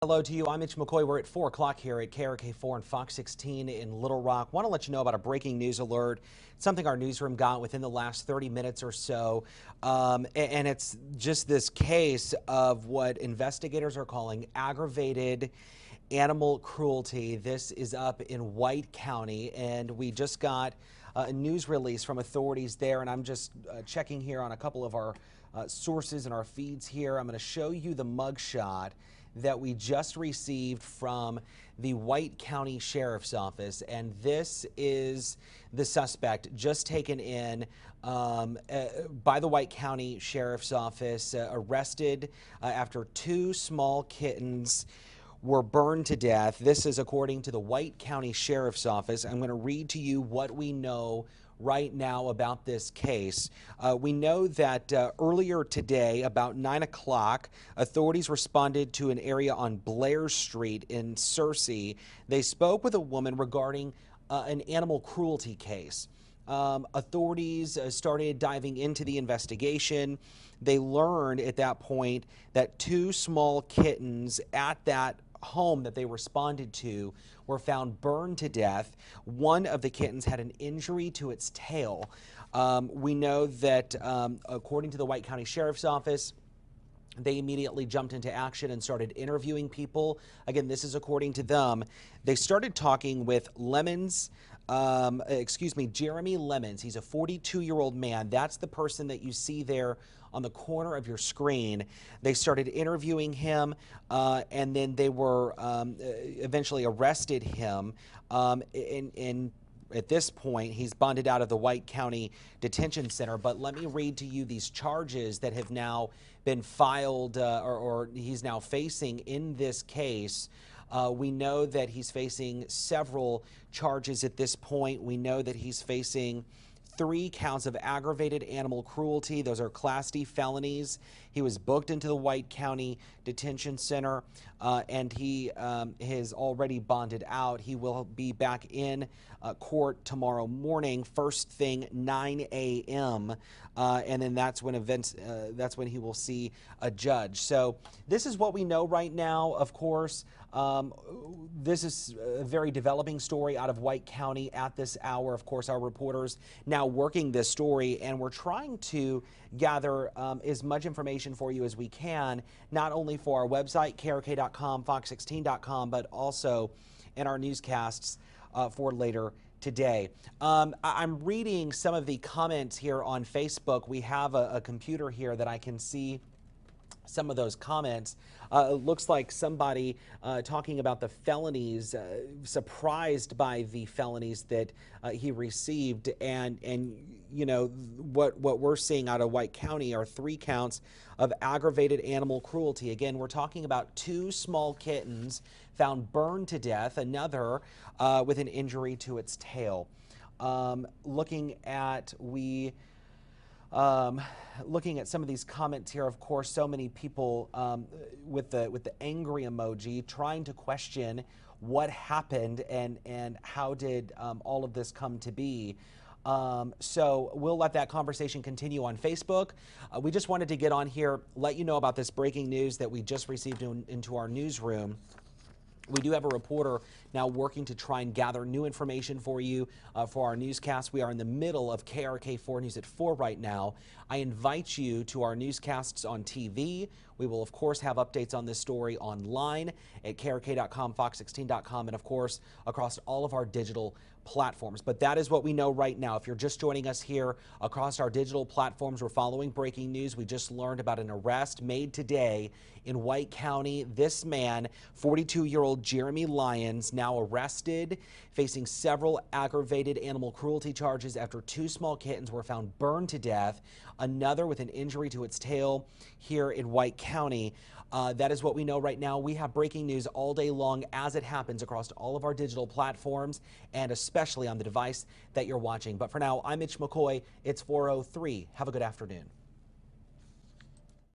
Hello to you. I'm Mitch McCoy. We're at 4 o'clock here at KRK4 and Fox 16 in Little Rock. Want to let you know about a breaking news alert. It's something our newsroom got within the last 30 minutes or so. And it's just this case of what investigators are calling aggravated animal cruelty. This is up in White County, and we just got a news release from authorities there. And I'm just checking here on a couple of our sources and our feeds here. I'm going to show you the mugshot that we just received from the White County Sheriff's Office, and this is the suspect just taken in by the White County Sheriff's Office, arrested after two small kittens were burned to death. This is according to the White County Sheriff's Office. I'm going to read to you what we know right now about this case. We know that earlier today, about 9 o'clock, authorities responded to an area on Blair Street in Searcy. They spoke with a woman regarding an animal cruelty case. Authorities started diving into the investigation. They learned at that point that two small kittens at that home that they responded to were found burned to death. One of the kittens had an injury to its tail. We know that according to the White County Sheriff's Office, they immediately jumped into action and started interviewing people. Again, this is according to them. They started talking with Jeremy Lemons. He's a 42-year-old man. That's the person that you see there on the corner of your screen. They started interviewing him, and then they were eventually arrested him. At this point, he's bonded out of the White County Detention Center. But let me read to you these charges that have now been filed, or he's now facing in this case. We know that he's facing several charges at this point. We know that he's facing 3 counts of aggravated animal cruelty. Those are Class D felonies. He was booked into the White County Detention Center, and he has already bonded out. He will be back in court tomorrow morning, first thing 9 a.m., and then that's when he will see a judge. So this is what we know right now. Of course, this is a very developing story out of White County at this hour. Of course, our reporters now working this story, and we're trying to gather as much information for you as we can, not only for our website, krk.com, fox16.com, but also in our newscasts for later today. I'm reading some of the comments here on Facebook. We have a computer here that I can see some of those comments. It looks like somebody talking about the felonies, surprised by the felonies that he received, and you know what we're seeing out of White County are 3 counts of aggravated animal cruelty. Again, we're talking about 2 small kittens found burned to death, another with an injury to its tail. Looking at some of these comments here, of course, so many people with the angry emoji trying to question what happened and how did all of this come to be. So we'll let that conversation continue on Facebook. We just wanted to get on here, let you know about this breaking news that we just received into our newsroom. We do have a reporter now working to try and gather new information for you for our newscast. We are in the middle of KRK4 News at 4 right now. I invite you to our newscasts on TV. We will, of course, have updates on this story online at krk.com, fox16.com, and, of course, across all of our digital platforms. But that is what we know right now. If you're just joining us here across our digital platforms, we're following breaking news. We just learned about an arrest made today in White County. This man, 42-year-old Jeremy Lyons, now arrested, facing several aggravated animal cruelty charges after 2 small kittens were found burned to death, another with an injury to its tail here in White County. That is what we know right now. We have breaking news all day long as it happens across all of our digital platforms and especially on the device that you're watching. But for now, I'm Mitch McCoy. It's 4:03. Have a good afternoon.